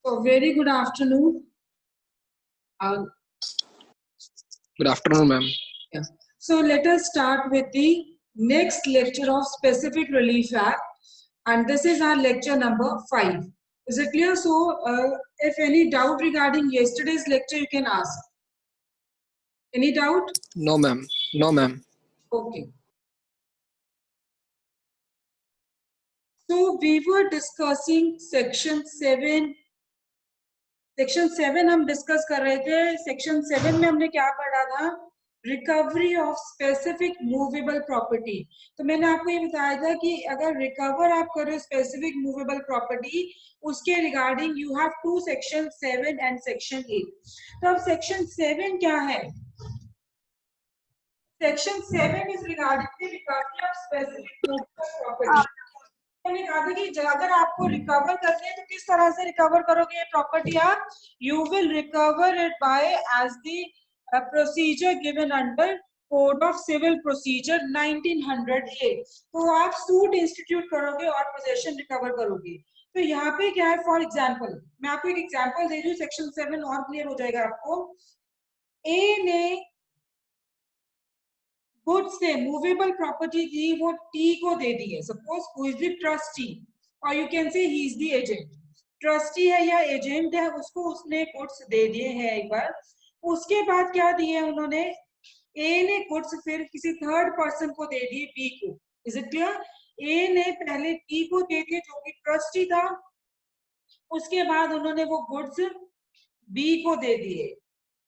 So very good afternoon. Good afternoon, ma'am. Yeah. So let us start with the next lecture of Specific Relief Act, and this is our lecture number 5. Is it clear? So if any doubt regarding yesterday's lecture, you can ask. Any doubt? No, ma'am. No, ma'am. Okay. So we were discussing section 7. Section 7 हम discuss कर रहे थे. Section 7 में हमने क्या पढ़ा था? Recovery of specific movable property. तो मैंने आपको ये बताया था कि अगर रिकवर आप करो स्पेसिफिक मूवेबल प्रॉपर्टी, उसके regarding you have to section 7 and section 8. तो अब सेक्शन 7 क्या है? Section 7 is regarding the recovery of specific movable property. मैंने कहा था कि अगर आपको रिकवर करनी है तो किस तरह से रिकवर करोगे ये प्रॉपर्टी आप? You will recover it by as the procedure given under code of civil procedure 1908. तो आप सूट इंस्टीट्यूट करोगे और पोजेशन रिकवर करोगे. तो यहाँ पे क्या है? फॉर एग्जाम्पल मैं आपको एक एग्जाम्पल दे रही हूँ, सेक्शन 7 और क्लियर हो जाएगा आपको. ए ने गुड से मूवेबल प्रॉपर्टी दी, वो टी को दे दी है. Suppose who is the trustee और you can say he is the agent. Trustee है या एजेंट है, उसको उसने गुड्स दे दिए हैं एक बार. उसके बाद क्या दिए उन्होंने? ए ने गुड्स फिर किसी थर्ड पर्सन को दे दिए, बी को. Is it clear? ए ने पहले टी को दे दिए जो कि ट्रस्टी था. उसके बाद उन्होंने वो गुड्स बी को दे दिए.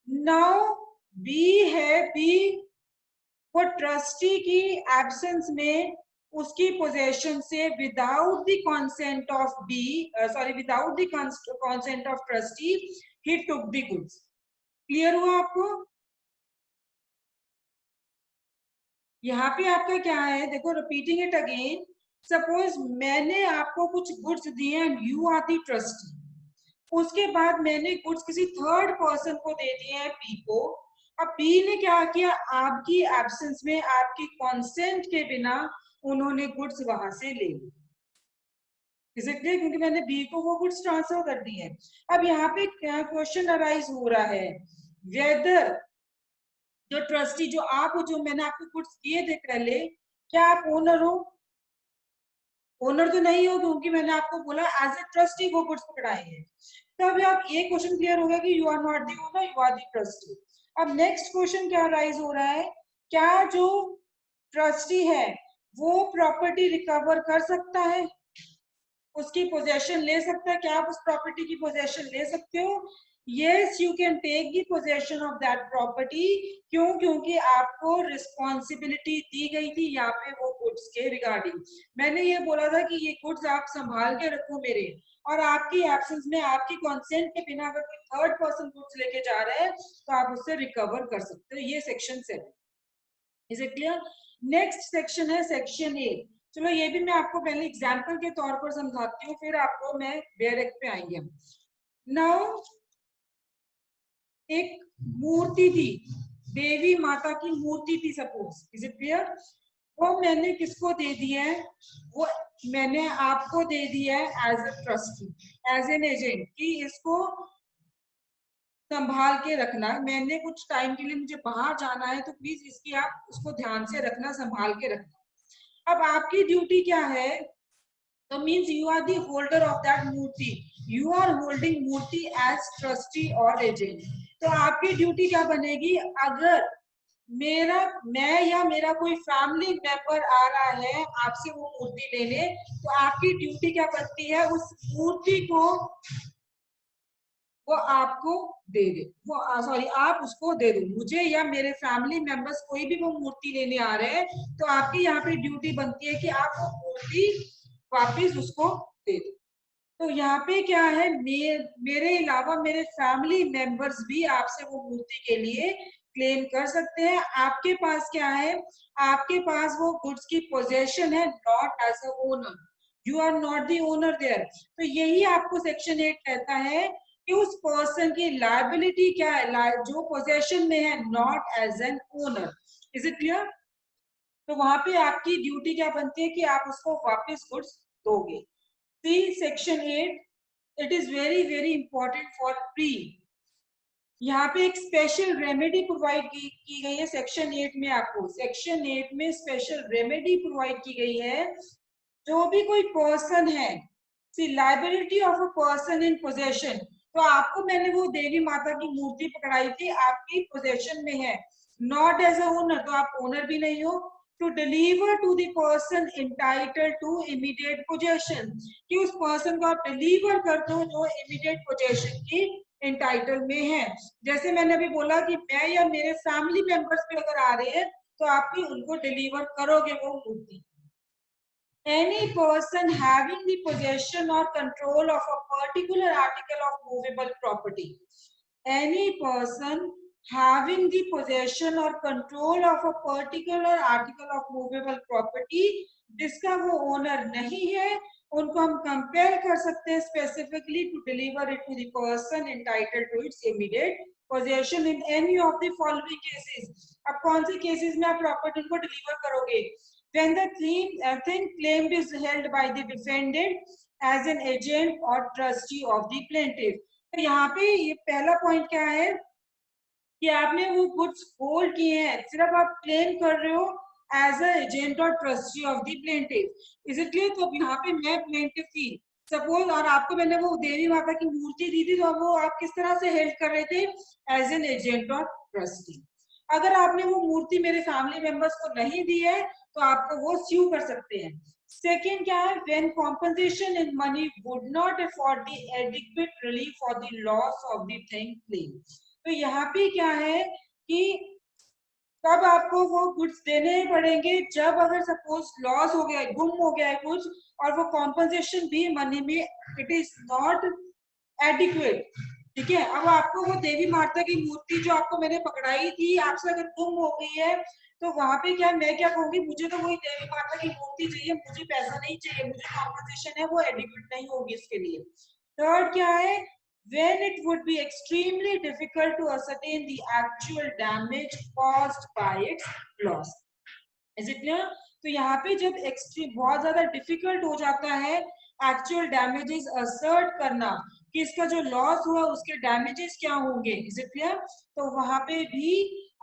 नाउ बी है, बी वो ट्रस्टी की एब्सेंस में उसकी पोजेशन से without the consent of B, sorry without the consent of trustee he took the goods. Clear हुआ आपको? यहाँ पे आपका क्या है? देखो, रिपीटिंग इट अगेन. सपोज मैंने आपको कुछ गुड्स दिए and you are the trustee. उसके बाद मैंने गुड्स किसी थर्ड पर्सन को दे दिए हैं, बी को. अब बी ने क्या किया? आपकी एब्सेंस में, आपकी कंसेंट के बिना उन्होंने गुड्स वहां से ले ली. Is it clear? क्योंकि मैंने बी को वो गुड्स ट्रांसफर कर दी है. अब यहाँ पे क्वेश्चन अराइज हो रहा है वेदर जो ट्रस्टी, जो मैंने आपको गुड्स दिए थे पहले, क्या आप ओनर हो? ओनर तो नहीं हो, क्योंकि मैंने आपको बोला एज ए ट्रस्टी वो गुड्स पकड़ाए हैं. तो अभी आप ये क्वेश्चन क्लियर हो गया कि you are not the owner, you are the trustee. अब नेक्स्ट क्वेश्चन क्या राइज हो रहा है? क्या जो ट्रस्टी है वो प्रॉपर्टी रिकवर कर सकता है? उसकी पोजेशन ले सकता है? क्या आप उस प्रॉपर्टी की पोजेशन ले सकते हो? Yes, you can take the possession of that property. क्यों? क्योंकि आपको रिस्पॉन्सिबिलिटी दी गई थी यहाँ पे वो गुड्स के रिगार्डिंग. मैंने ये बोला था कि ये गुड्स आप संभाल के रखो मेरे, और आपकी एब्सेंस में, आपकी कंसेंट के बिना अगर कोई थर्ड पर्सन गुड्स लेके जा रहा है तो आप उससे रिकवर कर सकते हो. ये section 7. Is it clear? Next section है सेक्शन 8. चलो ये भी मैं आपको पहले एग्जाम्पल के तौर पर समझाती हूँ, फिर आपको मैं डायरेक्ट पे आएंगे हम. नाउ एक मूर्ति थी, देवी माता की मूर्ति थी सपोज. Is it clear? वो मैंने किसको दे दिया है? वो मैंने आपको दे दिया है as a trustee, as an agent, कि इसको संभाल के रखना. मैंने कुछ टाइम के लिए मुझे बाहर जाना है, तो प्लीज इसकी आप उसको ध्यान से रखना, संभाल के रखना. अब आपकी ड्यूटी क्या है? तो means you are the holder of that murti, you are holding murti as trustee और एजेंट. तो आपकी ड्यूटी क्या बनेगी? अगर मैं या मेरा कोई फैमिली मेंबर आ रहा है आपसे वो मूर्ति लेने, तो आपकी ड्यूटी क्या बनती है? उस मूर्ति को वो आपको दे दे, वो सॉरी आप उसको दे दो. मुझे या मेरे फैमिली मेंबर्स कोई भी वो मूर्ति लेने आ रहे हैं, तो आपकी यहाँ पे ड्यूटी बनती है कि आप वो मूर्ति वापिस उसको दे दो. तो यहाँ पे क्या है? मेरे अलावा मेरे फैमिली मेंबर्स भी आपसे वो मूर्ति के लिए क्लेम कर सकते हैं. आपके पास क्या है? आपके पास वो गुड्स की पोजेशन है, not as a owner. You are not the owner there. तो यही आपको सेक्शन 8 कहता है कि उस पर्सन की लायबिलिटी क्या है, जो पोजेशन में है, not as an owner. Is it clear? तो वहां पे आपकी ड्यूटी क्या बनती है कि आप उसको वापस गुड्स दोगे. See section 8. It is very very important for pre. यहाँ पे एक स्पेशल रेमेडी प्रोवाइड की गई है सेक्शन 8 में। आपको सेक्शन 8 में स्पेशल रेमेडी प्रोवाइड की गई है। जो भी कोई पर्सन है, see liability of a person in possession, तो आपको मैंने वो देवी माता की मूर्ति पकड़ाई थी, आपकी पोजेशन में है, नॉट एज अ ओनर, तो आप ओनर भी नहीं हो, to deliver to the person entitled to immediate possession, कि उस पर्सन को आप डिलीवर कर दो जो इमीडिएट पोजेशन की इंटाइटल में है। जैसे मैंने अभी बोला कि मैं या मेरे फैमिली मेंबर्स पे अगर आ रहे हैं तो आप भी उनको डिलीवर करोगे वो मूर्ति। Any person having the possession or control of a particular article of movable property, any person having the possession or control of a particular article of movable property, जिसका वो ओनर नहीं है, उनको हम कंपेयर कर सकते हैं specifically to deliver it to the person entitled to its immediate possession in any of the following cases. अब कौन से केसेस में आप प्रॉपर्टी को डिलीवर करोगे? When the thing claimed is held by the defendant as an agent or trustee of the plaintiff। तो यहाँ पे ये पहला पॉइंट क्या है कि आपने वो गुड्स होल्ड किए हैं, सिर्फ आप क्लेम कर रहे हो एज अ एजेंट और trustee of the plaintiff. Is it clear? तो यहाँ पे मैं प्लेंटिफ थी सपोज, और आपको मैंने वो देवी माता की मूर्ति दी थी, तो वो आप किस तरह से हेल्प कर रहे थे? एज एन एजेंट और ट्रस्टी। अगर आपने वो मूर्ति मेरे फैमिली मेंबर्स को नहीं दी है तो आपको वो स्यू कर सकते हैं। सेकेंड क्या है? When compensation in money would not afford the adequate relief for the loss of the thing claim. तो यहाँ पे क्या है कि तब आपको वो गुड्स देने ही पड़ेंगे जब अगर सपोज लॉस हो गया है, गुम हो गया है कुछ, और वो कॉम्पनसेशन भी मनी में इट इज नॉट एडिक्वेट। ठीक है, अब आपको वो देवी माता की मूर्ति जो आपको मैंने पकड़ाई थी, आपसे अगर गुम हो गई है तो वहां पे क्या मैं क्या कहूंगी? मुझे तो वही देवी माता की मूर्ति चाहिए, मुझे पैसा नहीं चाहिए, मुझे कॉम्पनसेशन है वो एडिक्वेट नहीं होगी इसके लिए। थर्ड क्या है? when it would be extremely difficult to ascertain the actual damage caused by its loss। Is it clear? तो यहाँ पे जब एक्सट्रीम बहुत ज्यादा डिफिकल्ट हो जाता है एक्चुअल डैमेजेस असर्ट करना कि इसका जो लॉस हुआ उसके डैमेजेस क्या होंगे, इज इट क्लियर? तो वहां पे भी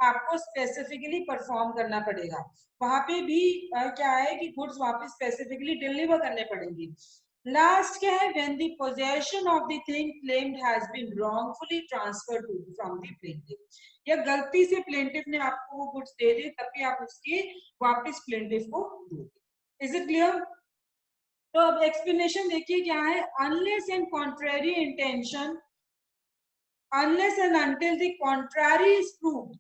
आपको स्पेसिफिकली परफॉर्म करना पड़ेगा। वहां पे भी क्या है कि गुड्स वहां पे स्पेसिफिकली डिलीवर करने पड़ेंगे। लास्ट क्या है? when the possession of the thing claimed has been wrongfully transferred to from the plaintiff, या गलती से प्लेंटिफ ने आपको वो गुड्स दे दी तब भी आप उसकी वापस प्लेंटिफ को दोगे। Is it clear? तो अब एक्सप्लेनेशन देखिए क्या है। Unless and contrary intention, unless and until the contrary is proved,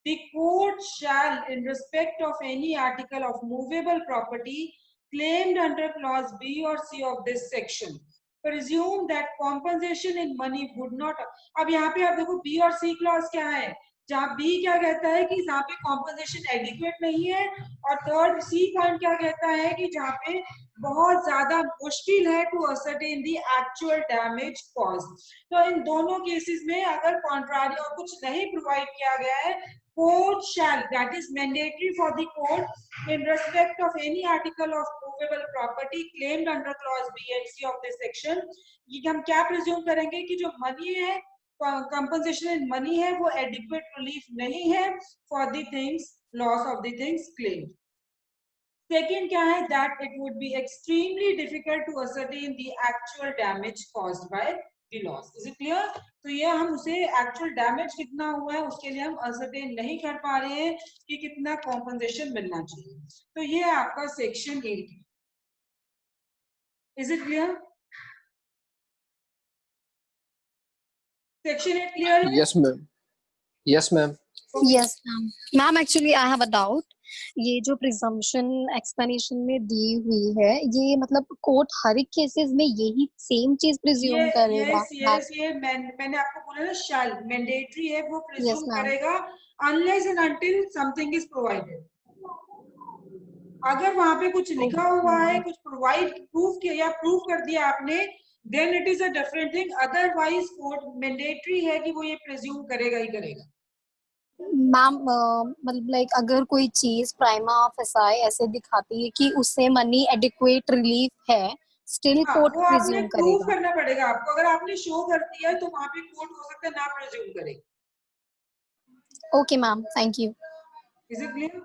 the court shall, in respect of any article of movable property claimed under clause B or C of this section, presume that compensation in money would not। अब यहाँ पे आप देखो B और C clause क्या है, जहाँ B क्या कहता है कि जहाँ पे कॉम्पनसेशन एडिक्वेट नहीं है, और थर्ड C पॉइंट क्या कहता है कि जहाँ पे बहुत ज्यादा मुश्किल है to ascertain the actual damage cause. तो इन दोनों केसेस में अगर कॉन्ट्रारी और कुछ नहीं प्रोवाइड किया गया है, court shall, that is mandatory for the court, in respect of any article of movable property claimed under clause B and C of this section, ये हम क्या प्रिज्यूम करेंगे कि जो मनी है, कंपनसेशन इन मनी है, वो एडिक्वेट रिलीफ नहीं है for the things loss of the things claimed. Second क्या है? That it would be extremely difficult to ascertain the actual damage caused by the loss। Is it clear? तो ये हम उसे एक्चुअल डैमेज कितना हुआ है उसके लिए हम असरटेन नहीं कर पा रहे हैं कि कितना कॉम्पनसेशन मिलना चाहिए। तो ये आपका section 8। Is it clear? Section 8 clear है? Yes, ma'am. Yes, ma'am. Yes, ma'am. Ma'am, actually, I have a doubt. ये जो प्रिजम्पशन एक्सप्लेनेशन में दी हुई है, ये मतलब कोर्ट हर एक केसेस में यही सेम चीज प्रिज्यूम करेगा? ये मैंने आपको बोला ना, शैल मैंडेटरी है, वो प्रिज्यूम करेगा unless and until something is provided. अगर वहां पे कुछ लिखा हुआ है, कुछ प्रोवाइड प्रूफ किया या प्रूफ कर दिया आपने, then it is a different thing. Otherwise court mandatory है कि वो ये प्रिज्यूम करेगा ही करेगा। मैम मतलब लाइक अगर कोई चीज प्राइमा फेसाई ऐसे दिखाती है कि उससे मनी एडिक्वेट रिलीफ है, स्टिल हाँ, कोर्ट वो आपने प्रिज्यूम प्रूव करेगा। करना पड़ेगा आपको। अगर आपने शो कर दिया है तो वहां पे कोर्ट हो सकता है ना प्रिज्यूम करे। Okay ma'am, thank you. Is it clear?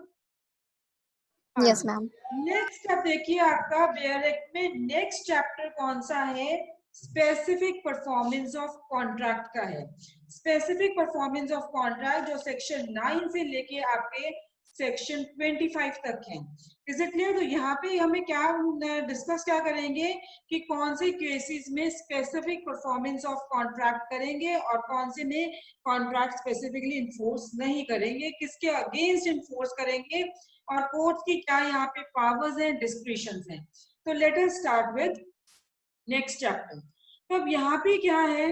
Yes हाँ। मैम। नेक्स्ट अब देखिए आपका बेयर एक्ट में नेक्स्ट चैप्टर कौन सा है? स्पेसिफिक परफॉर्मेंस ऑफ कॉन्ट्रैक्ट का है। स्पेसिफिक परफॉर्मेंस ऑफ कॉन्ट्रैक्ट जो सेक्शन 9 से लेके आपके सेक्शन 25 तक है। Is it clear? तो यहाँ पे हमें क्या डिस्कस क्या करेंगे कि कौन से केसेस में स्पेसिफिक परफॉर्मेंस ऑफ कॉन्ट्रैक्ट करेंगे और कौन से में कॉन्ट्रैक्ट स्पेसिफिकली इन्फोर्स नहीं करेंगे, किसके अगेंस्ट इन्फोर्स करेंगे और कोर्ट की क्या यहाँ पे पावर्स हैं, डिस्क्रिशंस हैं। तो let us start with next chapter. तो अब यहाँ पे क्या है,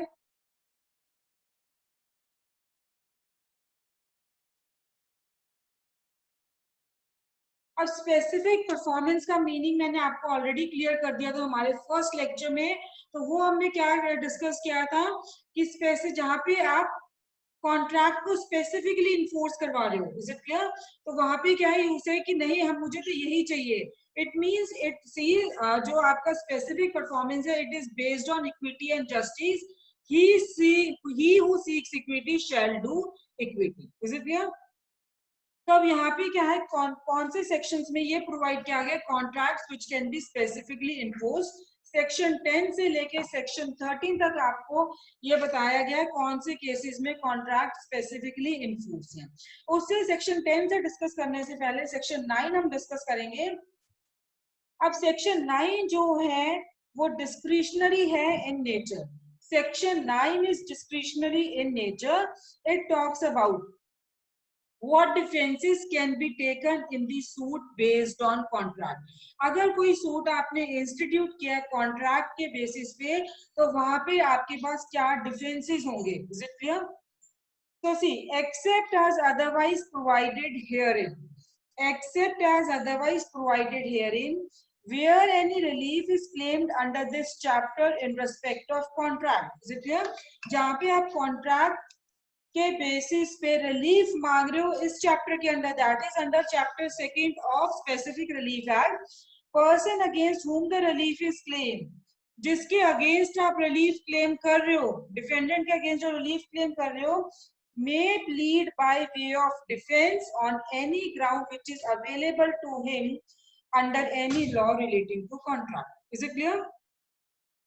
और स्पेसिफिक परफॉर्मेंस का मीनिंग मैंने आपको ऑलरेडी क्लियर कर दिया था हमारे फर्स्ट लेक्चर में। तो वो हमने क्या डिस्कस किया था कि स्पेसिफिक जहाँ पे आप कॉन्ट्रैक्ट को स्पेसिफिकली इन्फोर्स करवा रहे हो, इज इट क्लियर? तो वहां पे क्या है यूज कि नहीं हम मुझे तो यही चाहिए। इट मींस इट सी जो आपका स्पेसिफिक परफॉर्मेंस है it is based on equity and justice. He who seeks equity shall do equity. Is it clear? तो अब यहाँ पे क्या है, कौन से सेक्शंस में ये प्रोवाइड किया गया? Contracts which can be specifically enforced. Section 10 से लेके सेक्शन 13 तक आपको ये बताया गया है कौन से केसेस में कॉन्ट्रैक्ट स्पेसिफिकली इन्फोर्स है। उससे सेक्शन 10 से डिस्कस करने से पहले सेक्शन 9 हम डिस्कस करेंगे। अब सेक्शन 9 जो है वो डिस्क्रिशनरी है in nature. Section 9 is discretionary in nature. It talks about what defenses can be taken in the suit based on contract। अगर कोई सूट आपने इंस्टीट्यूट किया कॉन्ट्रैक्ट के बेसिस पे तो वहां पे आपके पास क्या डिफेंसेस होंगे? Is it clear? So see, except as otherwise provided herein, except as otherwise provided herein, where any relief is claimed under this chapter in respect of contract, is it clear? जहाँ पे आप contract के basis पे relief मांग रहे हो इस chapter के अंदर, that is under chapter 2 of specific relief act. Person against whom the relief is claim, जिसके अगेंस्ट आप रिलीफ क्लेम कर रहे हो, डिफेंडेंट के अगेंस्ट जो रिलीफ क्लेम कर रहे हो, may plead by way of defense on any ground which is available to him under any law relating to contract। is it clear?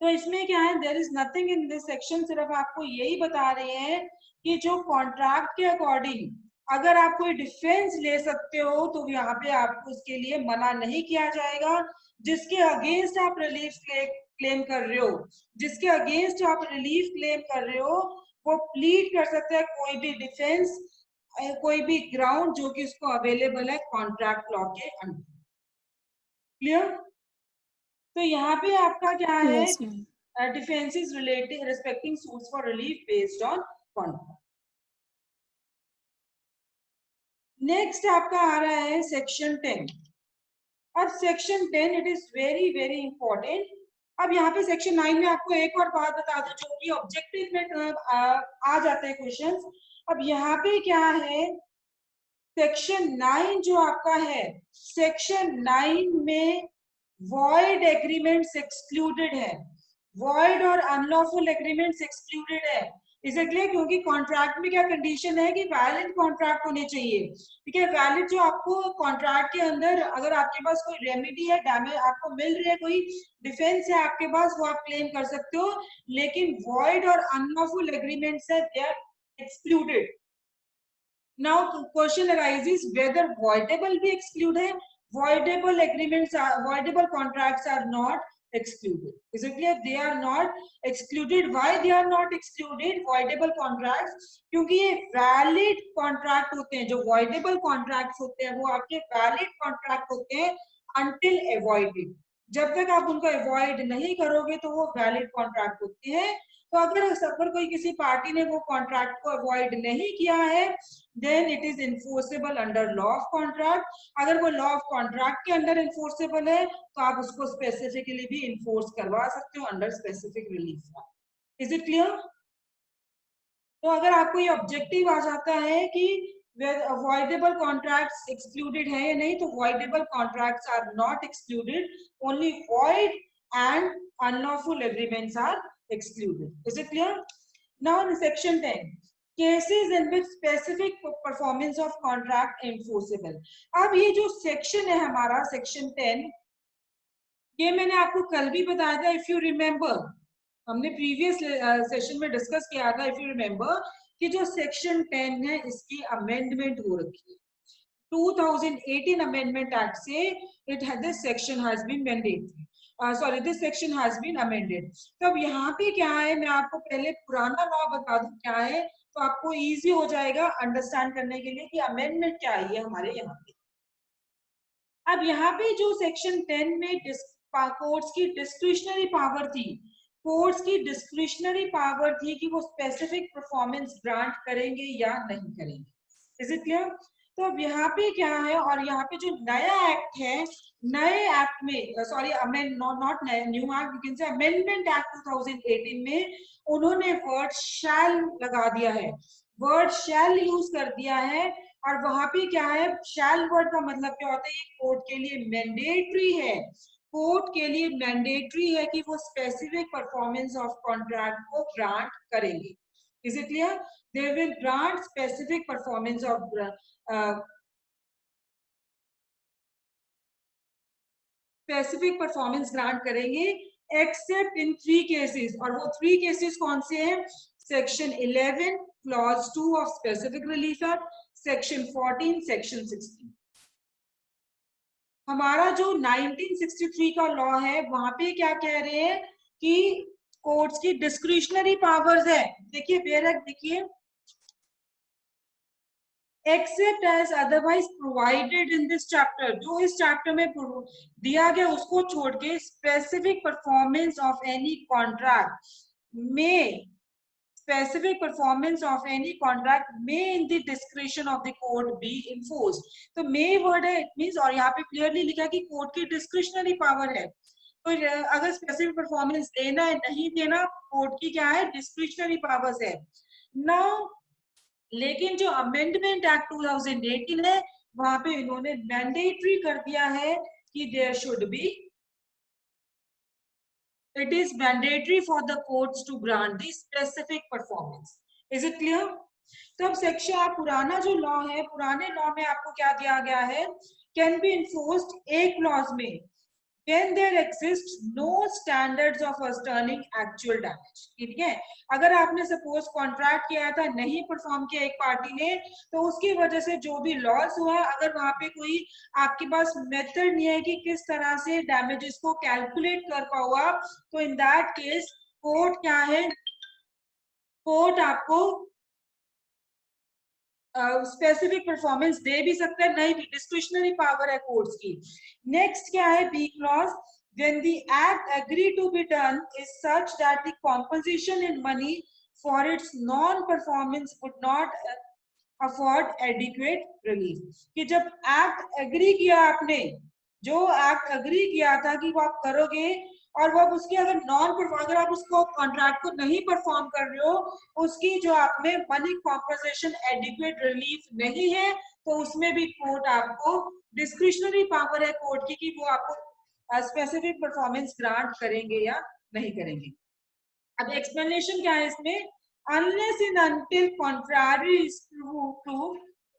तो इसमें क्या है, there is nothing in this section, सिर्फ आपको यही बता रहे हैं कि जो कॉन्ट्रैक्ट के अकॉर्डिंग अगर आप कोई डिफेंस ले सकते हो तो यहाँ पे आपको उसके लिए मना नहीं किया जाएगा। जिसके अगेंस्ट आप रिलीफ क्लेम कर रहे हो, जिसके अगेंस्ट आप रिलीफ क्लेम कर रहे हो, वो प्लीड कर सकता है कोई भी डिफेंस, कोई भी ग्राउंड जो कि उसको अवेलेबल है कॉन्ट्रैक्ट लॉ के अंडर। क्लियर? तो यहाँ पे आपका क्या है, yes ma'am. Defences relating respecting suits for relief based on contract. Next आपका आ रहा है सेक्शन 10। अब section 10 it is very very important. अब यहाँ पे सेक्शन 9 में आपको एक और बात बता दूं जो कि ऑब्जेक्टिव में आ जाते हैं क्वेश्चंस। अब यहाँ पे क्या है, सेक्शन 9 जो आपका है, सेक्शन 9 में वॉइड एग्रीमेंट्स एक्सक्लूडेड है, वॉइड और अनलॉफुल एग्रीमेंट्स एक्सक्लूडेड है। इसे क्लियर? क्योंकि कॉन्ट्रैक्ट में क्या कंडीशन है कि वैलिड कॉन्ट्रैक्ट होने चाहिए। ठीक है, वैलिड जो आपको कॉन्ट्रैक्ट के अंदर अगर आपके पास कोई रेमेडी है, डैमेज आपको मिल रही है, कोई डिफेंस है आपके पास, वो आप क्लेम कर सकते हो। लेकिन वॉइड और अनलॉफुल एग्रीमेंट्स है, they are excluded. Now question arises whether voidable be excluded। Voidable agreements are, voidable contracts are not excluded। Is it clear? They are not excluded। Why they are not excluded voidable contracts? क्योंकि ये valid contract होते हैं। जो voidable contracts होते हैं वो आपके valid contract होते हैं until avoided। जब तक आप उनको avoid नहीं करोगे तो वो valid contract होते हैं। तो अगर कोई किसी पार्टी ने वो कॉन्ट्रैक्ट को अवॉइड नहीं किया है then it is enforceable under law of contract. अगर वो लॉ ऑफ कॉन्ट्रैक्ट के अंदर इन्फोर्सेबल है तो आप उसको स्पेसिफिकली भी इन्फोर्स करवा सकते हो under specific relief. Is it clear? तो अगर आपको ये ऑब्जेक्टिव आ जाता है कि voidable contracts excluded है या नहीं, तो voidable contracts are not excluded, only void and unlawful agreements are excluded. Is it clear? Now in section 10, cases in which specific performance of contract enforceable. अब ये जो section है हमारा section 10, ये मैंने आपको कल भी बताया था, इफ यू रिमेम्बर, हमने प्रीवियस सेशन में डिस्कस किया था, इफ यू रिमेम्बर, कि जो सेक्शन 10 है इसकी अमेंडमेंट हो रखी है 2018 अमेंडमेंट एक्ट से, it has this section has been mandatory, sorry this section has been amended. तो अब यहाँ पे क्या है, मैं आपको पहले पुराना लॉ बता दूं क्या है, तो आपको इजी हो जाएगा अंडरस्टैंड करने के लिए कि अमेंडमेंट क्या आई है हमारे यहाँ पे। अब यहाँ पे जो सेक्शन 10 में कोर्ट्स की डिस्क्रिशनरी पावर थी, कोर्ट्स की डिस्क्रिशनरी पावर थी कि वो स्पेसिफिक परफॉर्मेंस ग्रांट करेंगे या नहीं करेंगे। Is it clear? तो अब यहाँ पे क्या है, और यहाँ पे जो नया एक्ट है, नए एक्ट में, sorry amend not new act, you can से अमेंडमेंट एक्ट 2018 में उन्होंने वर्ड शैल लगा दिया है, वर्ड शैल यूज कर दिया है। और वहां पे क्या है, शैल वर्ड का मतलब क्या होता है, ये कोर्ट के लिए मैंडेटरी है, कोर्ट के लिए मैंडेटरी है कि वो स्पेसिफिक परफॉर्मेंस ऑफ कॉन्ट्रैक्ट को ग्रांट करेंगे। Is it clear? They will grant specific performance of specific performance grant करेंगे एक्सेप्ट इन 3 केसेस। और वो 3 केसेस कौन से हैं? Section 11 clause 2 of specific relief act, section 14, section 16। हमारा जो 1963 का लॉ है वहां पे क्या कह रहे हैं कि कोर्ट्स की डिस्क्रिशनरी पावर्स है। देखिए बेरक, देखिए except as otherwise provided in this chapter, जो इस चैप्टर में दिया गया उसको छोड़ के specific performance of any contract में, specific performance of any contract may in the discretion of the court be enforced। तो may word है, it means, और यहाँ पे क्लियरली लिखा कि कोर्ट की डिस्क्रिशनरी पावर है, तो अगर स्पेसिफिक परफॉर्मेंस देना है नहीं देना, कोर्ट की क्या है, डिस्क्रिशनरी पावर्स है ना। लेकिन जो अमेंडमेंट एक्ट 2018 है वहां पे इन्होंने मैंडेटरी कर दिया है कि there should be, it is mandatory for the courts to grant the specific performance। is it clear? तो अब सेक्शन, आप पुराना जो लॉ है, पुराने लॉ में आपको क्या दिया गया है, कैन बी इन्फोर्स्ड एक क्लॉज में when there exists no standards of ascertaining actual damage। ठीक है, अगर आपने सपोज कॉन्ट्रैक्ट किया था, नहीं परफॉर्म किया एक पार्टी ने, तो उसकी वजह से जो भी लॉस हुआ, अगर वहां पे कोई आपके पास मेथड नहीं है कि किस तरह से डैमेजेस को कैलकुलेट कर पाओ आप, तो इन दैट केस कोर्ट क्या है, कोर्ट आपको स्पेसिफिक परफॉर्मेंस दे भी सकता है, नहीं भी, डिस्क्रिशनरी पावर है कोर्ट्स की। नेक्स्ट क्या है, B clause, when the act agreed to be done is such that the compensation in money for its non performance would not afford adequate relief। कि जब एक्ट एग्री किया आपने, जो act agree किया था कि वो आप करोगे, और वो उसकी अगर अगर आप उसको कॉन्ट्रैक्ट को नहीं परफॉर्म कर रहे हो, उसकी जो आप में मनी कॉम्पनसेशन एडिक्वेट रिलीफ नहीं है, तो उसमें भी कोर्ट आपको डिस्क्रिशनरी पावर है कोर्ट की कि वो आपको स्पेसिफिक परफॉर्मेंस ग्रांट करेंगे या नहीं करेंगे। अब एक्सप्लेनेशन क्या है इसमें, unless in until contrary is proved,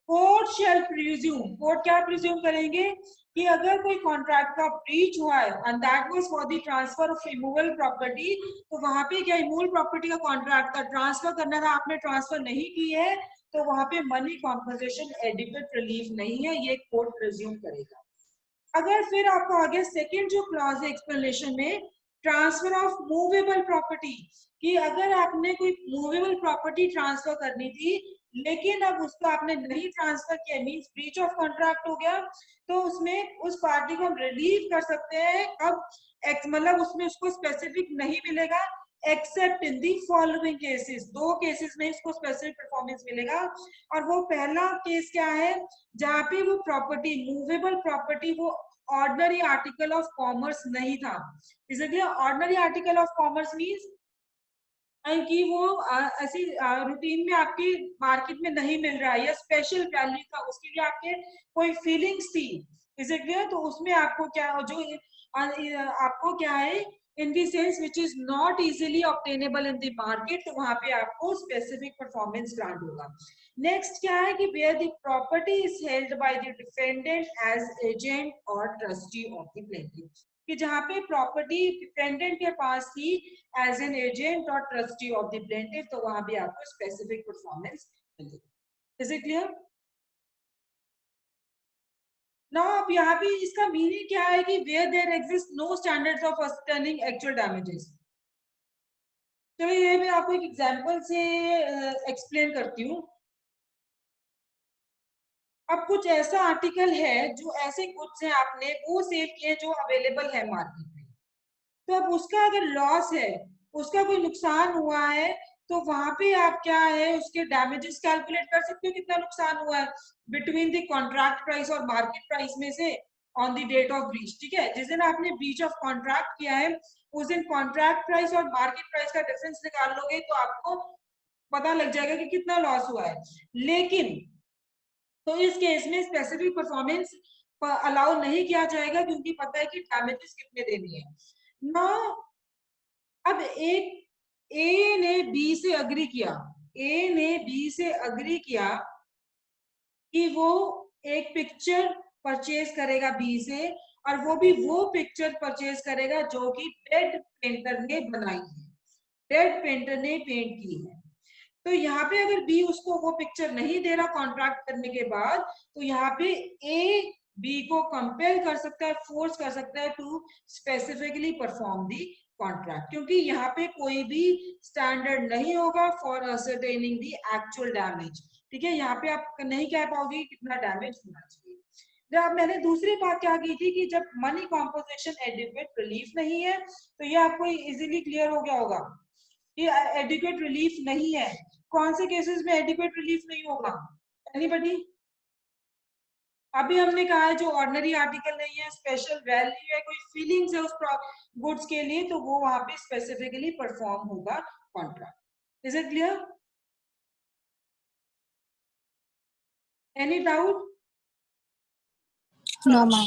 court shall presume, court क्या प्रिज्यूम करेंगे कि अगर कोई कॉन्ट्रैक्ट का ब्रीच हुआ है and that was for the transfer of immovable property, तो वहां पे क्या इमूवेबल प्रॉपर्टी का कॉन्ट्रैक्ट का ट्रांसफर करना था, आपने ट्रांसफर नहीं की है, तो वहां पे मनी कॉम्पनसेशन एडिक्वेट रिलीफ नहीं है, ये कोर्ट प्रिज्यूम करेगा। अगर फिर आपको आगे सेकंड जो क्लॉज है एक्सप्लेनेशन में, ट्रांसफर ऑफ मूवेबल प्रॉपर्टी, कि अगर आपने कोई मूवेबल प्रॉपर्टी ट्रांसफर करनी थी लेकिन अब उसको आपने नहीं ट्रांसफर किया, मींस ब्रीच ऑफ कॉन्ट्रैक्ट हो गया, तो उसमें उस पार्टी को हम रिलीव कर सकते हैं। अब मतलब उसमें उसको स्पेसिफिक नहीं मिलेगा, accept in the following cases, 2 cases में इसको स्पेसिफिक परफॉर्मेंस मिलेगा। और वो पहला केस क्या है, जहां पे वो प्रॉपर्टी, मूवेबल प्रॉपर्टी, वो ऑर्डिनरी आर्टिकल ऑफ कॉमर्स नहीं था। इसलिए ordinary article of commerce means कि वो ऐसी रूटीन में आपकी मार्केट में नहीं मिल रहा है, या स्पेशल वैल्यू था, उसके लिए आपके कोई फीलिंग्स थी, इज इट क्लियर? तो उसमें आपको क्या, जो आपको क्या है in the sense which is not easily obtainable in the market, तो वहां पे आपको स्पेसिफिक परफॉर्मेंस ग्रांट होगा। नेक्स्ट क्या है कि where the property is held by the defendant as agent और ट्रस्टी ऑफ द प्लेंटिफ, कि जहां पे प्रॉपर्टी डिफेंडेंट के पास थी एज एन एजेंट और ट्रस्टी ऑफ द प्लेंटिफ, तो वहां भी आपको स्पेसिफिक परफॉर्मेंस मिलेगी। Is it clear? नाउ अब यहाँ पे इसका मीनिंग क्या है कि where there exist no standards of ascertaining actual damages. चलो ये मैं आपको एक एग्जांपल से एक्सप्लेन करती हूँ। अब कुछ ऐसा आर्टिकल है जो ऐसे गुड्स हैं आपने वो सेल किए जो अवेलेबल है मार्केट में, तो अब उसका अगर लॉस है, उसका कोई नुकसान हुआ है, तो वहां पे आप क्या है उसके डैमेजेस कैलकुलेट कर सकते हो कितना नुकसान हुआ है बिटवीन द कॉन्ट्रैक्ट प्राइस और मार्केट प्राइस में से on the date of breach. ठीक है, जिस दिन आपने ब्रीच ऑफ कॉन्ट्रैक्ट किया है उस दिन कॉन्ट्रैक्ट प्राइस और मार्केट प्राइस का डिफरेंस निकाल लोगे तो आपको पता लग जाएगा कि कितना लॉस हुआ है। लेकिन तो इस केस में स्पेसिफिक परफॉर्मेंस अलाउ नहीं किया जाएगा क्योंकि पता है कि डैमेजेस कितने देनी है ना। अब एक ए ने बी से अग्री किया, ए ने बी से अग्री किया कि वो एक पिक्चर परचेज करेगा बी से, और वो भी वो पिक्चर परचेज करेगा जो कि डेड पेंटर ने बनाई है, डेड पेंटर ने पेंट की है। तो यहाँ पे अगर बी उसको वो पिक्चर नहीं दे रहा कॉन्ट्रैक्ट करने के बाद, तो यहाँ पे ए बी को कंपेल कर सकता है, फोर्स कर सकता है to specifically perform the contract, क्योंकि यहाँ पे कोई भी स्टैंडर्ड नहीं होगा for ascertaining the actual damage. ठीक है, यहाँ पे आप नहीं कह पाओगे कितना डैमेज होना चाहिए। जब मैंने दूसरी बात क्या की थी कि जब मनी कॉम्पोजिशन एडिक्वेट रिलीफ नहीं है, तो ये आपको इजीली क्लियर हो गया होगा कि एडिक्वेट रिलीफ नहीं है। कौन से केसेस में एडिक्वेट रिलीफ नहीं होगा? एनीबॉडी? अभी हमने कहा है जो ऑर्डिनरी आर्टिकल नहीं है, स्पेशल वैल्यू है, कोई फीलिंग्स है उस गुड्स के लिए, तो वो वहां पे स्पेसिफिकली परफॉर्म होगा contract. Is it clear? Any doubt? No ma'am.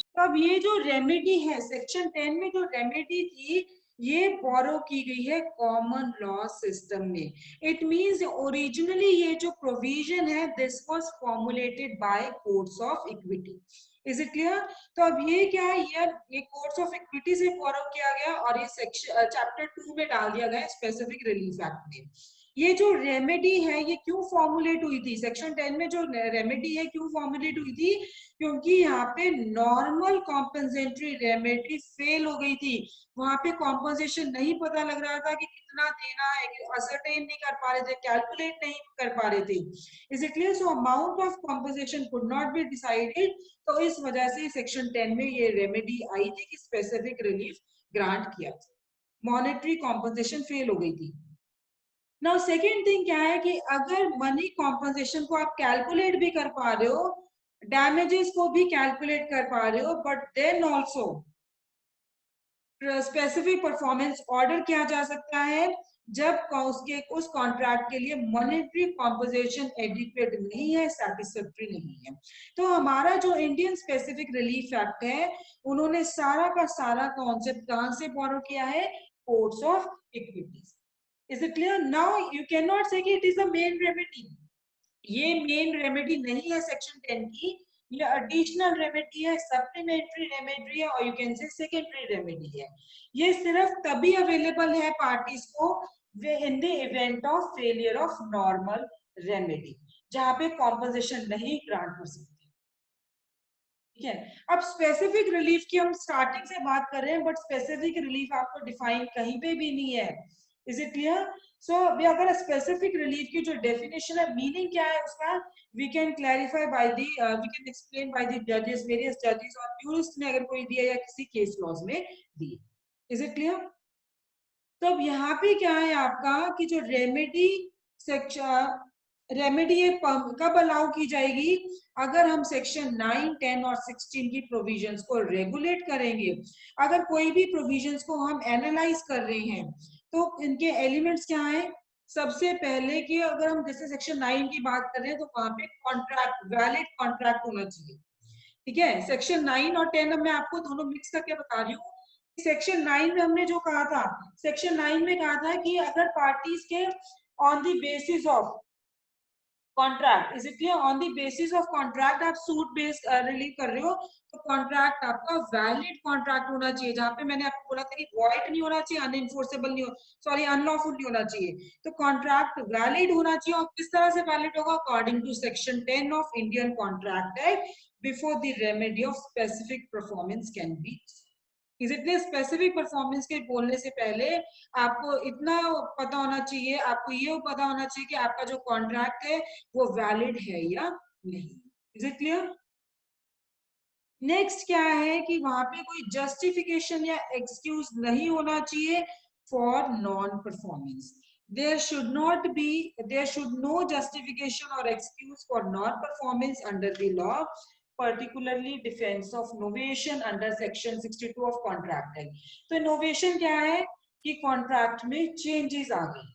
तो अब ये जो रेमेडी है सेक्शन 10 में, जो रेमेडी थी ये बोरो की गई है कॉमन लॉ सिस्टम में। इट मींस ओरिजिनली ये जो प्रोविजन है this was formulated bye courts of equity. Is it clear? तो अब ये क्या है, ये कोर्ट्स ऑफ इक्विटी से बोरो किया गया और ये सेक्शन चैप्टर 2 में डाल दिया गया स्पेसिफिक रिलीफ एक्ट में। ये जो रेमेडी है ये क्यों फॉर्मुलेट हुई थी सेक्शन 10 में, जो रेमेडी है क्यों फॉर्मुलेट हुई थी, क्योंकि यहाँ पे नॉर्मल कॉम्पेंसेटरी रेमेडी फेल हो गई थी। वहां पे कॉम्पोजिशन नहीं पता लग रहा था कि कितना देना है, असरटेन नहीं कर पा रहे थे, कैलकुलेट नहीं कर पा रहे थे। Is it clear? So amount of composition could not be decided, तो इस वजह से सेक्शन 10 में ये रेमेडी आई थी कि स्पेसिफिक रिलीफ ग्रांट किया था। मॉनेटरी कॉम्पोजिशन फेल हो गई थी। नाउ सेकेंड थिंग क्या है कि अगर मनी कॉम्पोजिशन को आप कैलकुलेट भी कर पा रहे हो, डैमेजेस को भी कैलकुलेट कर पा रहे हो, but then also specific performance order किया जा सकता है जब उसके उस कॉन्ट्रैक्ट के लिए मॉनेटरी कॉम्पोजिशन एडिक्वेट नहीं है, सैटिस्फैक्टरी नहीं है। तो हमारा जो इंडियन स्पेसिफिक रिलीफ एक्ट है उन्होंने सारा का सारा कॉन्सेप्ट कहां से बोरो किया है? Courts of equities. Is it clear? Now you can not से कि it is a main remedy. ये मेन रेमेडी नहीं है सेक्शन 10 की, ये एडिशनल रेमेडी है, सप्लीमेंट्री रेमेडी है, और यू कैन से सेकेंडरी रेमेडी है। ये सिर्फ तभी अवेलेबल है पार्टीज को in the event of failure of normal remedy, जहां पे कॉम्पोजिशन नहीं ग्रांट हो सकती। ठीक है, अब स्पेसिफिक रिलीफ की हम स्टार्टिंग से बात कर रहे हैं, बट स्पेसिफिक रिलीफ आपको डिफाइन कहीं पे भी नहीं है। Is it clear? सो अगर स्पेसिफिक रिलीफ की जो डेफिनेशन है, मीनिंग क्या है उसका, we can clarify by the we can explain by the जजेस, वेरियस जजेस और यूरिस्ट ने अगर कोई दिया या किसी केस लॉज में दिए। Is it clear? तो अब यहाँ पे क्या है आपका कि जो रेमेडी सेक्शन रेमेडी कब अलाउ की जाएगी? अगर हम सेक्शन 9, 10 और 16 की प्रोविजंस को रेगुलेट करेंगे। अगर कोई भी प्रोविजंस को हम एनालाइज कर रहे हैं तो इनके एलिमेंट्स क्या है? सबसे पहले कि अगर हम जैसे सेक्शन 9 की बात कर रहे हैं तो वहां पे कॉन्ट्रैक्ट, वैलिड कॉन्ट्रैक्ट होना चाहिए। ठीक है, सेक्शन 9 और 10 मैं आपको दोनों मिक्स करके बता रही हूँ। सेक्शन 9 में हमने जो कहा था, सेक्शन 9 में कहा था कि अगर पार्टीज के on the basis of contract, is it clear, on the basis of contract आप सूट बेस्ड रिलीव कर रहे हो, तो कॉन्ट्रैक्ट आपका वैलिड कॉन्ट्रैक्ट होना चाहिए, जहां पे मैंने आपको बोला था कि वॉइड नहीं होना चाहिए, अनइंफोर्सेबल नहीं हो, सॉरी अनलॉफुल नहीं होना चाहिए, तो कॉन्ट्रैक्ट वैलिड होना चाहिए। और किस तरह से वैलिड होगा? According to section 10 of Indian contract act, before the remedy of specific performance can be, इसलिए स्पेसिफिक परफॉर्मेंस के बोलने से पहले आपको इतना पता होना चाहिए, आपको ये पता होना चाहिए कि आपका जो कॉन्ट्रैक्ट है वो वैलिड है या नहीं। Is it clear? नेक्स्ट क्या है कि वहां पे कोई जस्टिफिकेशन या एक्सक्यूज नहीं होना चाहिए for non performance. there should no justification or excuse for non performance under the law, particularly defense of novation under section 62 of contract act। तो novation क्या है कि कॉन्ट्रैक्ट में चेंजेस आ गई,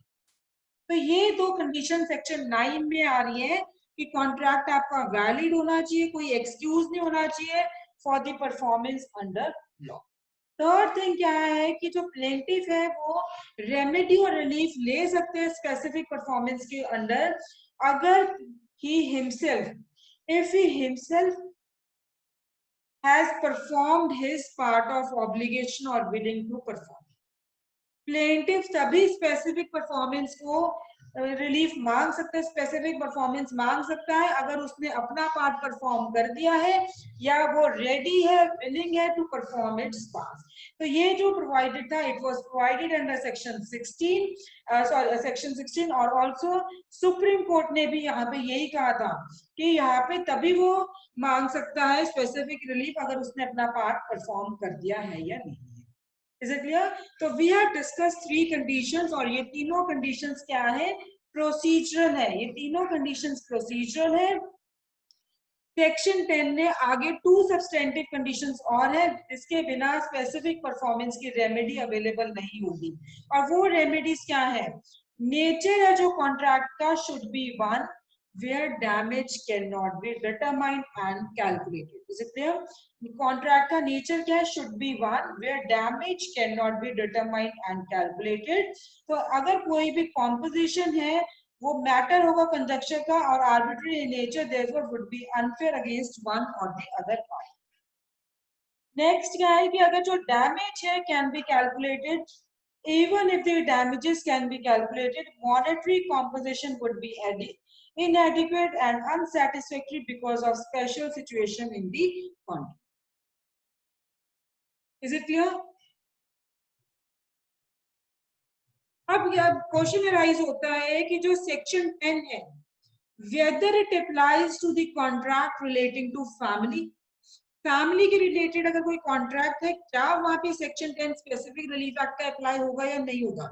तो ये दो कंडीशन सेक्शन 9 में आ रही है कि कॉन्ट्रैक्ट आपका वैलिड होना चाहिए, कोई एक्सक्यूज नहीं होना चाहिए for the performance under law. Third thing क्या है कि जो प्लेंटिफ है वो रेमेडी और रिलीफ ले सकते हैं स्पेसिफिक परफॉर्मेंस के अंडर, अगर he himself, if he himself has performed his part of obligation or willing to perform। Plaintiff तभी स्पेसिफिक परफॉर्मेंस को रिलीफ मांग सकता है, स्पेसिफिक परफॉर्मेंस मांग सकता है अगर उसने अपना पार्ट परफॉर्म कर दिया है या वो रेडी है, विलिंग है टू परफॉर्म इट्स पार्ट। तो ये जो प्रोवाइडेड था, it was provided under section 16, section 16, और आल्सो सुप्रीम कोर्ट ने भी यहाँ पे यही कहा था कि यहाँ पे तभी वो मांग सकता है स्पेसिफिक रिलीफ अगर उसने अपना पार्ट परफॉर्म कर दिया है या नहीं। Is it clear? तो we have discussed 3 conditions, और ये तीनों conditions क्या है? प्रोसीजरल है, ये तीनों conditions प्रोसीजरल है। सेक्शन 10 ने आगे 2 सब्सटेंटिव कंडीशंस और है जिसके बिना स्पेसिफिक परफॉर्मेंस की रेमेडी अवेलेबल नहीं होगी, और वो रेमेडीज क्या है? नेचर है जो कॉन्ट्रैक्ट का should be one where damage cannot be determined and calculated। is it clear? Contract का नेचर क्या है? Should be one where damage cannot be determined and calculated। तो अगर कोई भी कॉम्पोजिशन है वो मैटर होगा कंजक्शन का और arbitrary in nature, therefore would be unfair against one और द अदर पार्टी। नेक्स्ट क्या है कि अगर जो डैमेज है can be calculated, even if the damages can be calculated, monetary compensation would be inadequate and unsatisfactory because of special situation in the contract। is it clear? अब यह question arise होता है कि जो सेक्शन 10 है, whether it applies to the contract relating to family, family के related अगर कोई कॉन्ट्रैक्ट है, क्या वहां पे सेक्शन 10 स्पेसिफिक रिलीफ एक्ट का अप्लाई होगा या नहीं होगा?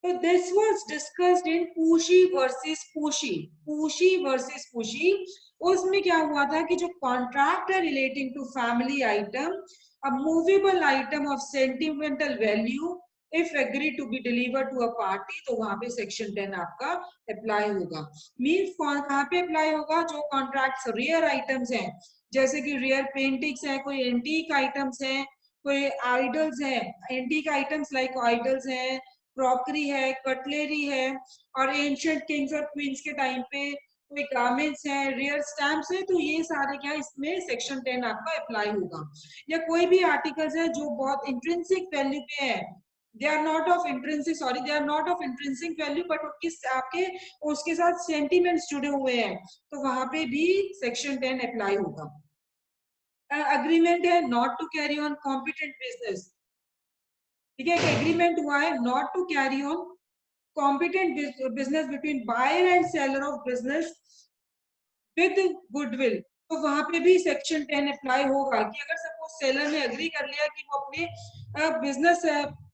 तो this was discussed in Pusey versus Pusey. उसमें क्या हुआ था कि जो कॉन्ट्रैक्ट है relating to family item, a movable item of sentimental value, if agree to be delivered to a party, तो वहां पे सेक्शन 10 आपका अप्लाई होगा। मीन्स कहाँ पे अप्लाई होगा? जो कॉन्ट्रैक्ट्स रियर आइटम्स हैं, जैसे कि रियर पेंटिंग्स है, कोई एंटीक आइटम्स है, कोई आइडल्स है, एंटीक आइटम्स लाइक आइडल्स है, क्रॉकरी है, कटलेरी है, और एंशिएंट किंग्स और क्वींस के टाइम पे कोई गारमेंट्स है, रियर स्टैम्प्स है, तो ये सारे क्या इसमें सेक्शन 10 आपका अप्लाई होगा। या कोई भी आर्टिकल्स है जो बहुत इंट्रिंसिक वैल्यू पे है, they are not of intrinsic value, but उनकी आपके उसके साथ सेंटिमेंट्स जुड़े हुए हैं, तो वहां पे भी सेक्शन 10 अप्लाई होगा। अग्रीमेंट है not to carry on competent business, ठीक है, एग्रीमेंट हुआ है not to carry on competent business between buyer and seller of business with goodwill, तो वहां पे भी सेक्शन 10 अप्लाई होगा कि अगर सपोज सेलर ने एग्री कर लिया कि वो अपने बिजनेस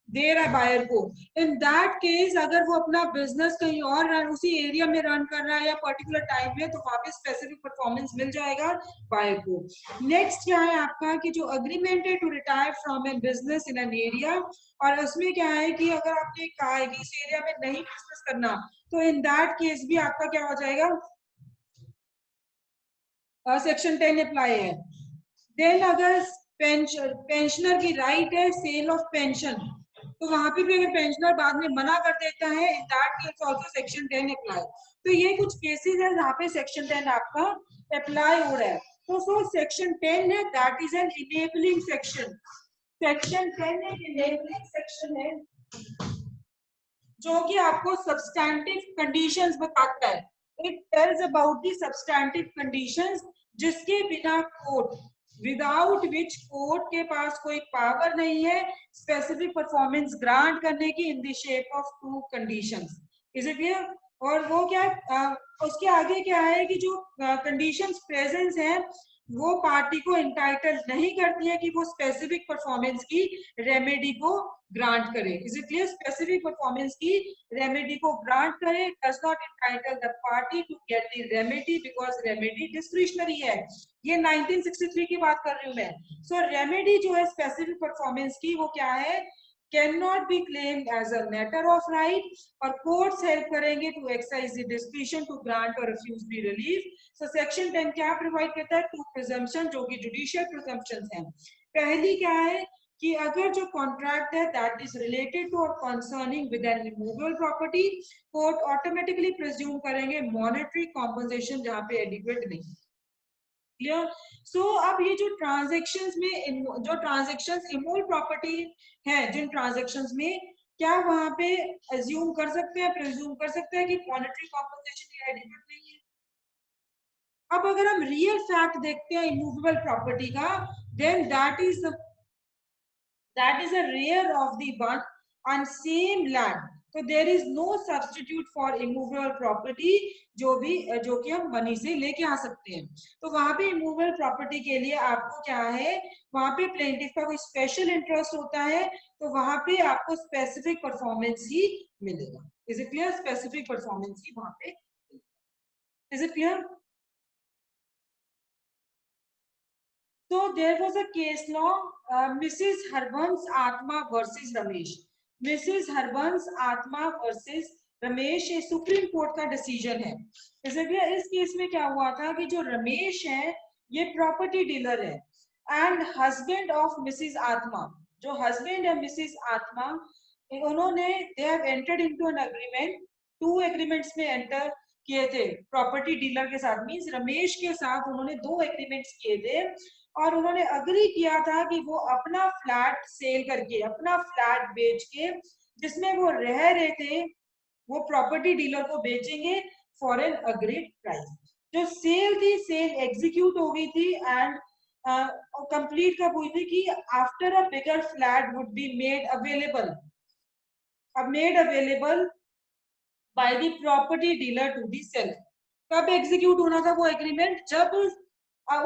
दे रहा है बायर को, इन दैट केस अगर वो अपना बिजनेस कहीं और उसी एरिया में रन कर रहा है या पर्टिकुलर टाइम में, तो वहां पे स्पेसिफिक परफॉर्मेंस मिल जाएगा बायर को। नेक्स्ट क्या है आपका कि जो अग्रीमेंट है to retire from a business in an area, और उसमें क्या है कि अगर आपने कहा है कि इस एरिया में नहीं बिजनेस करना, तो इन दैट केस भी आपका क्या हो जाएगा? सेक्शन 10 अप्लाई है। देन अगर पेंशनर की राइट है सेल ऑफ पेंशन, तो वहां पे भी अगर पेंशनर बाद में मना कर देता है, in that case also section 10 apply. तो ये कुछ केसेस है जहाँ पे सेक्शन 10 आपका अप्लाई हो रहा है। तो सो सेक्शन 10 है, that is an enabling section. Section 10 एक इनेबलिंग सेक्शन है जो कि आपको सब्सटैंटिव कंडीशंस बताता है। It tells about the substantive conditions जिसके बिना कोर्ट, विदाउट विच कोर्ट के पास कोई पावर नहीं है स्पेसिफिक परफॉर्मेंस ग्रांट करने की in the shape of 2 conditions. Is it clear? और वो क्या उसके आगे क्या है कि जो कंडीशंस प्रेजेंस है वो पार्टी को इंटाइटल नहीं करती है कि वो स्पेसिफिक परफॉर्मेंस की रेमेडी को ग्रांट करे। Is it clear? Specific performance की रेमेडी को ग्रांट करे, does not entitle the party to get the remedy because remedy discretionary है। ये 1963 की बात कर रही हूं मैं। सो रेमेडी जो है स्पेसिफिक परफॉर्मेंस की वो क्या है, can not be claimed as a matter of right, और कोर्ट्स हेल्प करेंगे to exercise the discretion to grant और refuse the relief. So section 10 क्या प्रोवाइड करता है? 2 प्रिजम्पशन जो कि जुडिशियल प्रिजम्पशंस हैं। पहली क्या है कि अगर जो कॉन्ट्रैक्ट है दैट इज रिलेटेड टू और concerning with N immovable property, court automatically presume करेंगे मॉनेटरी कॉम्पनसेशन जहां पे एडिक्वेट नहीं। क्लियर? सो अब ये जो ट्रांजैक्शंस में जो ट्रांजैक्शंस इमूवेबल प्रॉपर्टी है, जिन ट्रांजैक्शंस में क्या वहां पे अज्यूम कर सकते हैं, प्रिज्यूम कर सकते हैं कि मॉनेटरी कॉम्पनसेशन एडिक्वेट नहीं है। अब अगर हम रियल फैक्ट देखते हैं इमूवेबल प्रॉपर्टी का, then that is a rare of the one on same land, so there is no substitute for immovable property जो कि हम मनी से लेके आ सकते हैं। तो वहां पे इमूवेबल प्रॉपर्टी के लिए आपको क्या है, वहां पे प्लेंटिफ का कोई स्पेशल इंटरेस्ट होता है, तो वहां पे आपको स्पेसिफिक परफॉर्मेंस ही मिलेगा। Is it clear? Specific performance ही वहां पे। Is it clear? So there was a case law, Mrs. Harbans Atma versus Ramesh. Mrs. Harbans Atma versus Ramesh, ये सुप्रीम कोर्ट का डिसीजन है। इसलिए इस केस में क्या हुआ था कि जो रमेश है ये प्रॉपर्टी डीलर है एंड हस्बैंड ऑफ मिसेस आत्मा। जो हस्बैंड है मिसेस आत्मा, उन्होंने they have entered into an agreement, 2 agreements में एंटर किए थे प्रॉपर्टी डीलर के साथ, मींस रमेश के साथ उन्होंने 2 एग्रीमेंट्स किए थे और उन्होंने अग्री किया था कि वो अपना फ्लैट सेल करके, अपना फ्लैट बेच के जिसमें वो रह रहे थे वो प्रॉपर्टी डीलर को बेचेंगे फॉर एन अग्रीड प्राइस। जो सेल थी, सेल एग्जीक्यूट हो गई थी एंड कंप्लीट कब हुई थी कि after a bigger flat would be made available, made available by the property dealer to the seller. कब एग्जीक्यूट होना था वो एग्रीमेंट? जब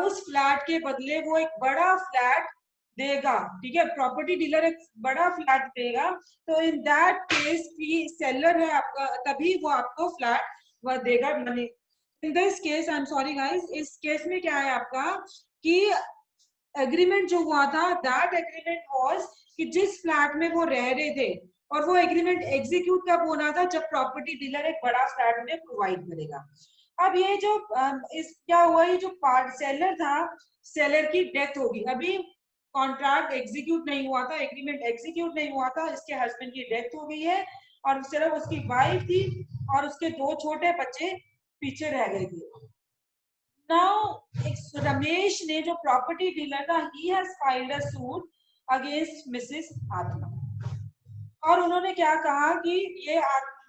उस फ्लैट के बदले वो एक बड़ा फ्लैट देगा, ठीक है, प्रॉपर्टी डीलर एक बड़ा फ्लैट देगा, तो इन दैट केस की सेलर है आपका, तभी वो आपको फ्लैट वह देगा money. In this case, I am sorry guys, इस केस में क्या है आपका कि एग्रीमेंट जो हुआ था, दैट एग्रीमेंट वाज कि जिस फ्लैट में वो रह रहे थे, और वो एग्रीमेंट एग्जीक्यूट कब होना था? जब प्रॉपर्टी डीलर एक बड़ा फ्लैट उन्हें प्रोवाइड करेगा। अब ये जो इस क्या हुआ, ये जो पार्ट सेलर था, सेलर की डेथ होगी, अभी कॉन्ट्रैक्ट एग्जीक्यूट नहीं हुआ था, एग्रीमेंट एग्जीक्यूट नहीं हुआ था, इसके हस्बैंड की डेथ हो गई है और सिर्फ उसकी वाइफ थी और उसके 2 छोटे बच्चे पीछे रह गए थे। नाउ रमेश ने, जो प्रॉपर्टी डीलर था, he has filed a suit against Mrs आत्मा, और उन्होंने क्या कहा कि ये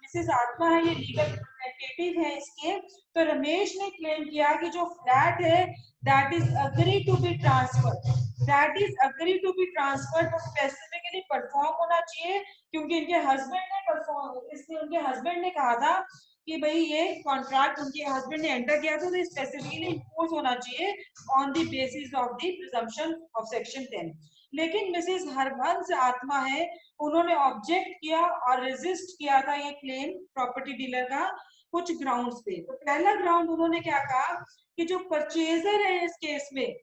मिसेस आत्मा है, ये लीगल रिप्रेजेंटेटिव है इसके। तो रमेश ने क्लेम किया कि जो फ्लैट है that is agree to be transferred, that is agree to be transferred, तो स्पेसिफिकली परफॉर्म होना चाहिए क्योंकि इनके हस्बैंड ने परफॉर्म, इसलिए उनके हस्बैंड ने कहा था कि भाई ये कॉन्ट्रैक्ट उनके हस्बैंड ने एंटर किया था, तो स्पेसिफिकली इम्पोज होना चाहिए on the basis of the presumption of section 10। लेकिन मिसेस हरबंस आत्मा है, उन्होंने ऑब्जेक्ट किया और रेजिस्ट किया था ये क्लेम प्रॉपर्टी डीलर का कुछ ग्राउंड्स पे। तो पहला ग्राउंड उन्होंने क्या कहा कि जो परचेजर है इस केस में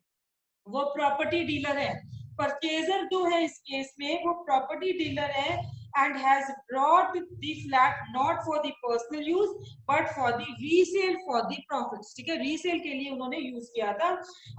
वो प्रॉपर्टी डीलर है, परचेजर जो है इस केस में वो प्रॉपर्टी डीलर है and has brought the flat not for the personal use but for the resale for the profits। ठीक है, रीसेल के लिए उन्होंने यूज किया था,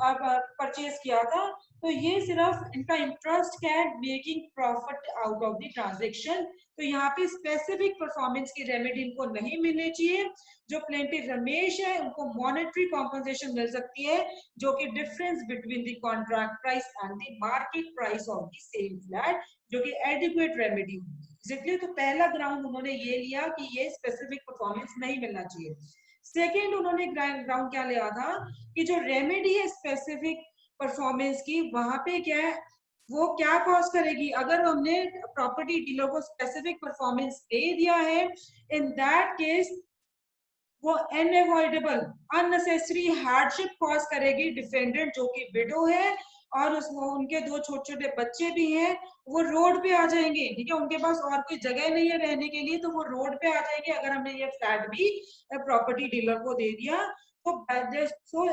परचेज किया था। तो ये सिर्फ इनका इंटरेस्ट क्या है, making profit out of the transaction. तो यहाँ पे स्पेसिफिक परफॉर्मेंस की रेमेडी इनको नहीं मिलनी चाहिए। जो प्लेंटिव रमेश है उनको मॉनेटरी कॉम्पनसेशन मिल सकती है, जो कि difference between the contract price and the market price of the same flat, जो कि एडिक्वेट रेमेडी। इसलिए तो पहला ग्राउंड उन्होंने ये लिया कि ये स्पेसिफिक परफॉर्मेंस नहीं मिलना चाहिए। सेकेंड उन्होंने ग्राउंड क्या लिया था कि जो रेमेडी है स्पेसिफिक परफॉर्मेंस की, वहां पे क्या है, वो क्या कॉज करेगी। अगर हमने प्रॉपर्टी डीलर को स्पेसिफिक परफॉर्मेंस दे दिया है, इन दैट केस वो अनअवॉइडेबल अननेसेसरी हार्डशिप कॉज करेगी डिफेंडेंट, जो कि विडो है और उसमें उनके दो छोटे छोटे बच्चे भी हैं, वो रोड पे आ जाएंगे। ठीक है, उनके पास और कोई जगह नहीं है रहने के लिए, तो वो रोड पे आ जाएंगे अगर हमने ये फ्लैट भी प्रॉपर्टी डीलर को दे दिया। तो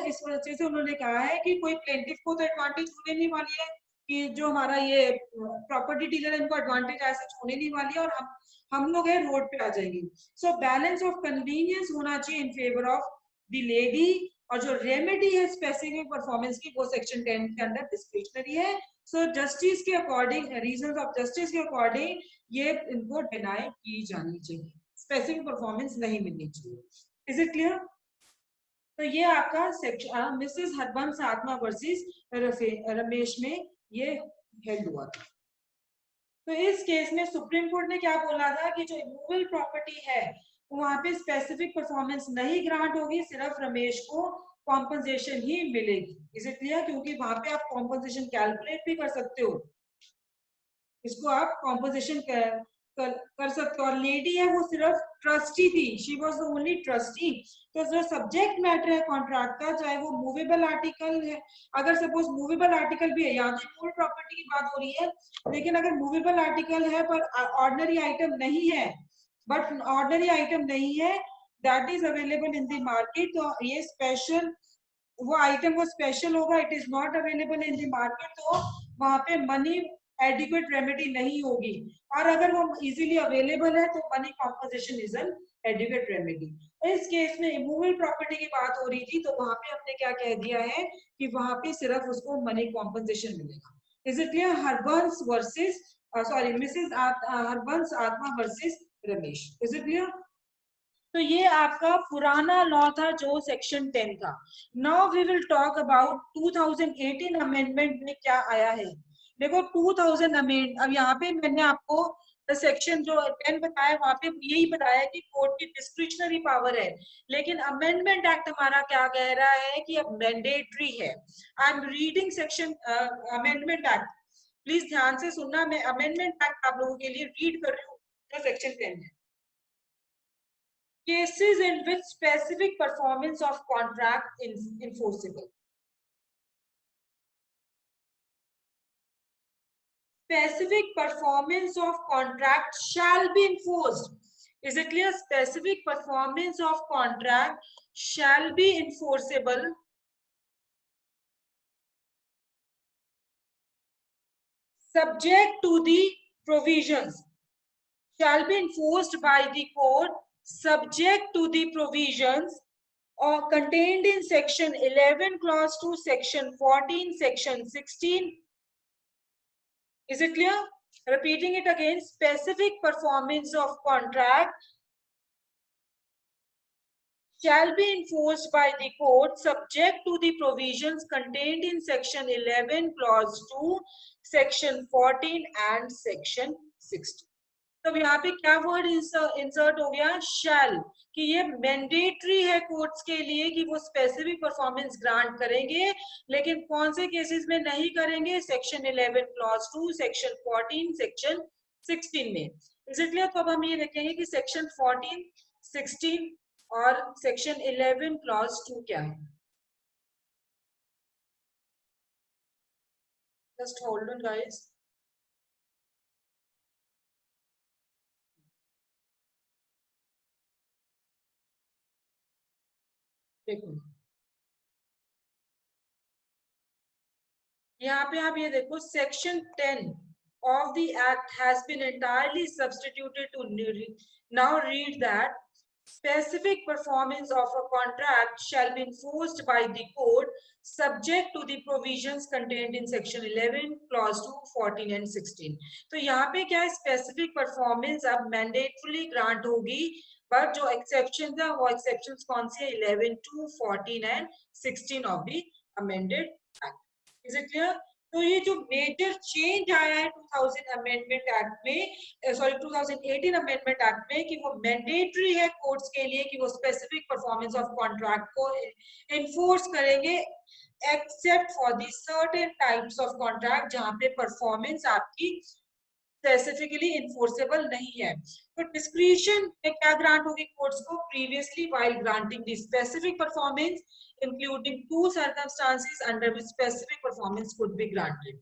इस वजह से उन्होंने कहा है कि कोई प्लेंटिफ को तो एडवांटेज होने नहीं वाली है, कि जो हमारा ये प्रॉपर्टी डीलर है इनको एडवांटेज ऐसे होने नहीं वाली है, और हम लोग है रोड पे आ जाएंगे। सो बैलेंस ऑफ कन्वीनियंस होना चाहिए in favour of the lady, और जो रेमेडी है स्पेसिफिक परफॉर्मेंस की वो सेक्शन 10 के अंदर डिस्क्रिशनरी है। सो जस्टिस के अकॉर्डिंग, रीजंस ऑफ जस्टिस के अकॉर्डिंग ये इनको डिनाई की जानी चाहिए, स्पेसिफिक परफॉर्मेंस नहीं मिलनी चाहिए। Is it clear? तो ये आपका section Mrs Harbans Atma versus Ramesh में ये हेल्ड हुआ था। तो इस केस में सुप्रीम कोर्ट ने क्या बोला था कि जो इमूवेबल प्रॉपर्टी है वहां पे स्पेसिफिक परफॉर्मेंस नहीं ग्रांट होगी, सिर्फ रमेश को कॉम्पनसेशन ही मिलेगी। Is it clear? क्योंकि वहां पे आप कॉम्पनसेशन कैलकुलेट भी कर सकते हो, इसको आप कॉम्पोजिशन कर सकते हो। और लेडी है वो सिर्फ ट्रस्टी थी, she was the only trustee. तो जो सब्जेक्ट मैटर है कॉन्ट्रैक्ट का, चाहे वो मूवेबल आर्टिकल है, अगर सपोज मूवेबल आर्टिकल भी है, यहाँ तो मूल प्रॉपर्टी की बात हो रही है, लेकिन अगर मूवेबल आर्टिकल है पर ऑर्डिनरी आइटम नहीं है, बट ऑर्डिनरी आइटम नहीं है that is available in the market, तो ये स्पेशल वो आइटम वो स्पेशल होगा, it is not available in the market, तो वहां पे मनी एडिक्वेट रेमेडी नहीं होगी। और अगर वो इजीली अवेलेबल है तो money composition is an adequate remedy. इस केस में इमूवेबल प्रॉपर्टी की बात हो रही थी, तो वहां पे हमने क्या कह दिया है कि वहां पे सिर्फ उसको मनी कॉम्पोजिशन मिलेगा। Is it clear? Harbans versus sorry Mrs Harbans Atma versus Ramesh. Is it clear? तो ये आपका पुराना लॉ था जो सेक्शन 10 था। Now we will talk about 2018 amendment में क्या आया है। देखो 2000 अमेंड, अब यहाँ पे मैंने आपको सेक्शन जो 10 बताया वहां पे यही बताया कि कोर्ट की डिस्क्रिशनरी पावर है, लेकिन अमेंडमेंट एक्ट हमारा क्या कह रहा है कि अब मैंडेटरी है। I am reading section amendment act, please ध्यान से सुनना, मैं अमेंडमेंट एक्ट आप लोगों के लिए रीड कर रही हूँ जो सेक्शन 10 है। Cases in which specific performance of contract is enforceable. Specific performance of contract shall be enforced. Is it clear? Specific performance of contract shall be enforceable subject to the provisions, shall be enforced by the court subject to the provisions or contained in section 11 clause 2, section 14, section 16. Is it clear? Repeating it again, specific performance of contract shall be enforced by the court subject to the provisions contained in section 11 clause 2, section 14 and section 16. तो यहाँ पे क्या word insert हो गया? शैल, कि ये mandatory है courts के लिए कि वो स्पेसिफिक परफॉर्मेंस ग्रांट करेंगे, लेकिन कौन से केसेस में नहीं करेंगे? सेक्शन 11 क्लॉज 2, सेक्शन 14, सेक्शन 16 में। इसलिए तो अब हम ये देखेंगे कि सेक्शन 14, 16 और सेक्शन 11 क्लॉज 2 क्या है। Just hold on guys. देखो यहाँ पे आप ये देखो, section 10 of the act has been entirely substituted to now read that specific performance of a contract shall be enforced by the court subject to the provisions contained in section 11 clause 2 14 and 16. तो यहाँ पे क्या है, specific performance अब mandatorily grant होगी, पर जो exceptions है वो exceptions कौन सी है, 11 to 14 and 16 of the amended act. Is it clear? तो ये जो मेजर चेंज आया है 2000 अमेंडमेंट एक्ट में, सॉरी 2018 अमेंडमेंट एक्ट में, कि वो मैंडेटरी है कोर्ट्स के लिए कि वो स्पेसिफिक परफॉर्मेंस ऑफ कॉन्ट्रैक्ट को एनफोर्स करेंगे, except for the certain types of contract जहां पे परफॉर्मेंस आपकी स्पेसिफिकली इन्फोर्सेबल नहीं है. तो डिस्क्रिशन में क्या ग्रांट होगी कोर्ट्स को, previously while granting the specific performance including two circumstances under which specific performance could be granted.